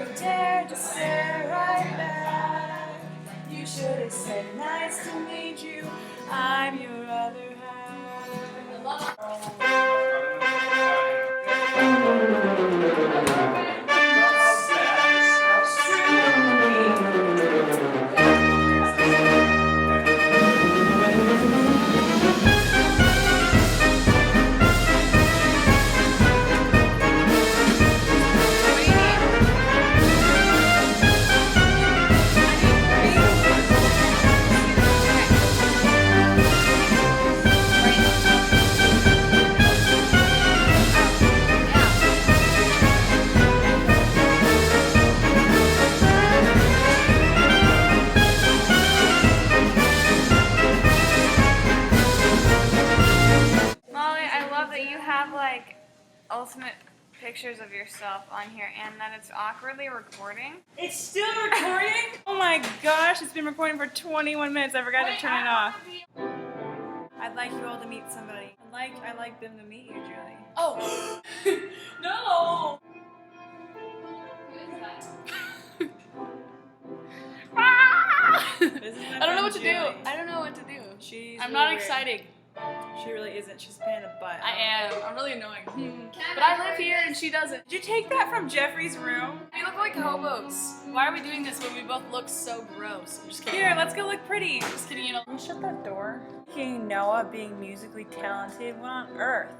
you dare to stare right back? You should have said nice to meet you. I'm your other half. Like ultimate pictures of yourself on here and that it's awkwardly recording. It's still recording? Oh my gosh, it's been recording for 21 minutes. I forgot to turn it off. I'd like you all to meet somebody. I'd like them to meet you, Julie. Oh! No! I don't know what to do. I don't know what to do. I'm not excited. She really isn't. She's a pain in the butt. I am. I'm really annoying. But I live here and she doesn't. Did you take that from Jeffrey's room? We look like hobos. Why are we doing this when we both look so gross? I'm just kidding. Here, let's go look pretty. I'm just kidding, you know. Can you shut that door? King Noah being musically talented. What on earth?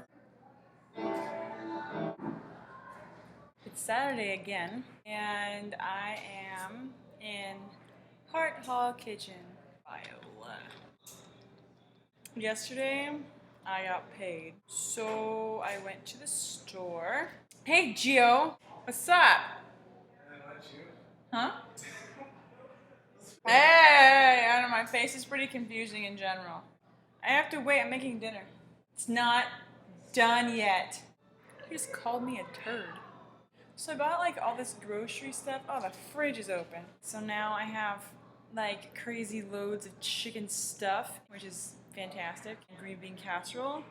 It's Saturday again, and I am in Hart Kitchen, Iowa. Yesterday, I got paid, so I went to the store. Hey, Gio, what's up? Huh? Hey, I don't know, my face is pretty confusing in general. I have to wait, I'm making dinner. It's not done yet. He just called me a turd. So I bought like all this grocery stuff. Oh, the fridge is open. So now I have like crazy loads of chicken stuff, which is fantastic. Green bean casserole,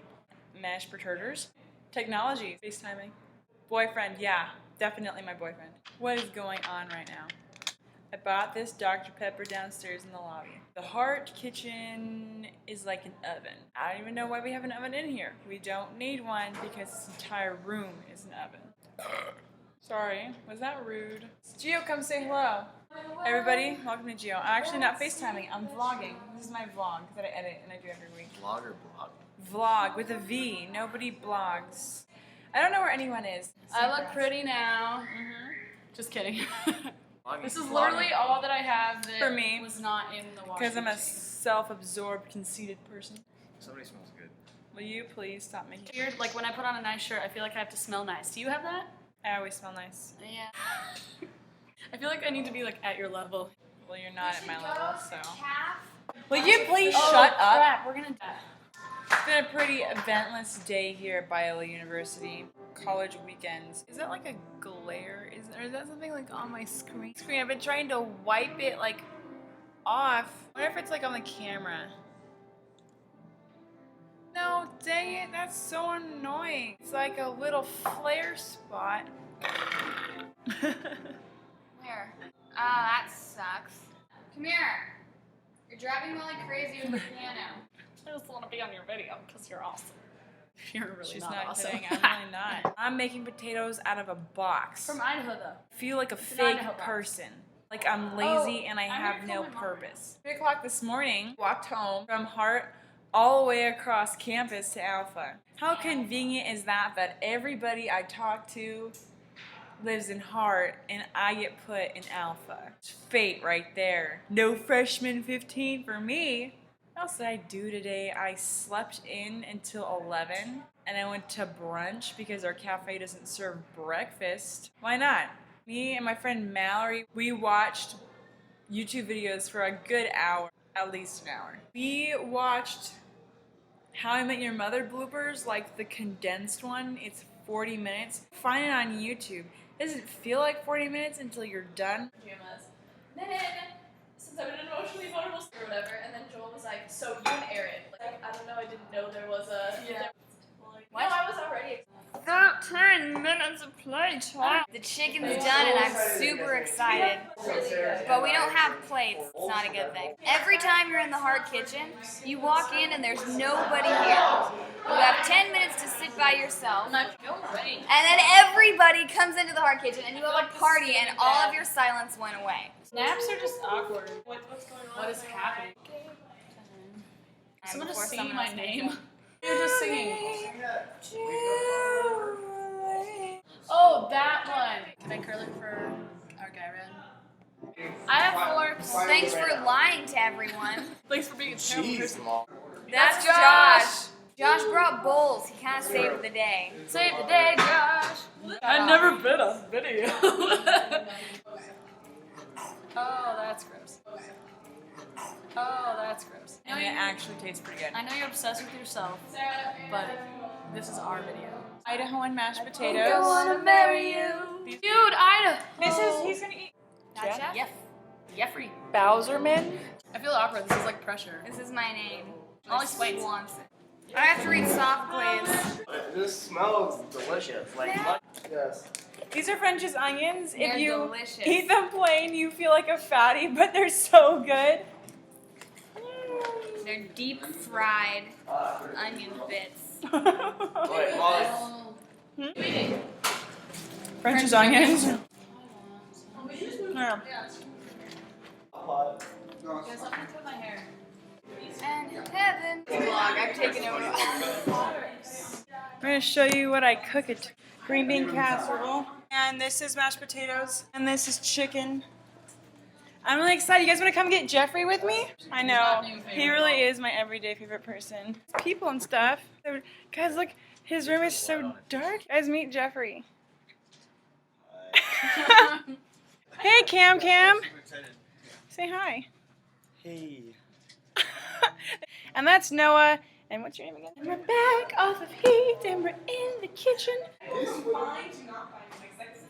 mashed potatoes. Technology, FaceTiming. Boyfriend, yeah, definitely my boyfriend. What is going on right now? I bought this Dr. Pepper downstairs in the lobby. The Hart Kitchen is like an oven. I don't even know why we have an oven in here. We don't need one because this entire room is an oven. Sorry, was that rude? Gio, come say hello. Everybody, welcome to Gio. I'm actually not FaceTiming, I'm vlogging. This is my vlog that I edit and I do every week. Vlog or blog? Vlog with a V. Nobody blogs. I don't know where anyone is. I look pretty now. Just kidding. This is literally all that I have that for me was not in the washing because I'm a machine. self-absorbed, conceited person. Somebody smells good. Will you please stop making it? Weird, like when I put on a nice shirt, I feel like I have to smell nice. Do you have that? I always smell nice. Yeah. I feel like I need to be like at your level. Well, you're not at my level, so. Will you please shut up? Crap, we're gonna die. It's been a pretty eventless day here at Biola University. College weekends. Is that like a glare? Or is that something like on my screen? I've been trying to wipe it like off. I wonder if it's like on the camera. No, dang it, that's so annoying. It's like a little flare spot. Where? That sucks. Come here. You're driving me like crazy with the piano. I just want to be on your video because you're awesome. You're really She's not awesome. kidding. I'm really not. I'm making potatoes out of a box. From Idaho, though. I feel like a It's an fake Idaho box. person. Like I'm lazy and I I'm have gonna no call my mom. purpose. 3 o'clock this morning, walked home from Hart all the way across campus to Alpha. How convenient is that everybody I talk to lives in Hart and I get put in Alpha? It's fate right there. No freshman 15 for me. What else did I do today? I slept in until 11 and I went to brunch because our cafe doesn't serve breakfast. Why not? Me and my friend Mallory, we watched YouTube videos for a good hour, at least an hour. We watched How I Met Your Mother bloopers, like the condensed one. It's 40 minutes. Find it on YouTube. It doesn't feel like 40 minutes until you're done. Pajamas. Then, since I'm in an emotionally vulnerable state or whatever, and then Joel was like, so you and Aaron. Like, I don't know, I didn't know there was a... Yeah. No, I was already... About 10 minutes of playtime. The chicken's done and I'm super excited. But we don't have plates. It's not a good thing. Every time you're in the Hart Kitchen, you walk in and there's nobody here. You have 10 minutes to sit by yourself. And then everybody comes into the Hart Kitchen and you have a party and all of your silence went away. Naps are just awkward. What's going on? What is happening? Someone is Before singing someone my else name. takes You're just singing. Oh, that one. Can I curl it for our guy red? I have forks. Well, thanks for lying to everyone. Thanks for being a terrible person. That's Josh. Josh brought bowls. He kind of saved the day. Save the day, Josh. I've never been on video. Oh, that's gross. Oh, that's gross. And it actually tastes pretty good. I know you're obsessed with yourself, but this is our video. Idaho and mashed potatoes. I wanna marry you. Dude, Ida! He's gonna eat. Not Jeff? Jeff. Jeffrey. Bowserman. I feel awkward. This is like pressure. This is my name. I'll explain. Wants it. I have to read Sophocles. This smells delicious. Like, yes. These are French's onions. They're If you delicious. eat them plain, you feel like a fatty, but they're so good. They're deep fried onion bits. Wait, Molly. French's onions. Yeah. And heaven. Vlog, I've taken over. I'm gonna show you what I cook it. Green bean casserole. And this is mashed potatoes. And this is chicken. I'm really excited. You guys wanna come get Jeffrey with me? I know. He really is my everyday favorite person. People and stuff. Guys, look, his room is so dark. Guys, meet Jeffrey. Hey, Cam. Say hi. Hey. And that's Noah. And what's your name again? And we're back off of heat and we're in the kitchen.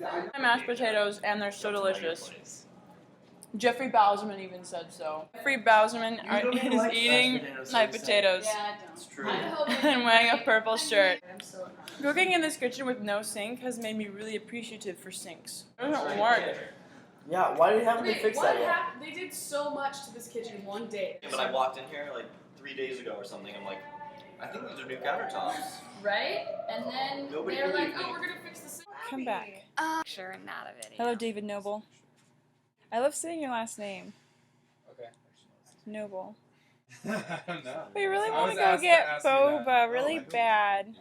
My mashed potatoes, and they're so delicious. Jeffrey Bowserman even said so. Jeffrey Bowserman is eating my potatoes It's true. and wearing a purple shirt. Cooking in this kitchen with no sink has made me really appreciative for sinks. It doesn't work. Yeah, why haven't they fixed that yet? happened? They did so much to this kitchen in one day. Yeah, but I walked in here like 3 days ago or something. I'm like, I think these are new countertops. Right? And then Nobody they're like, believed me. oh, we're gonna fix the sink. Come back. Sure, not a video. Hello, David Noble. I love saying your last name. Okay. Noble. No. We really I want was to go asked to get ask you that. Boba Oh, really like who? bad.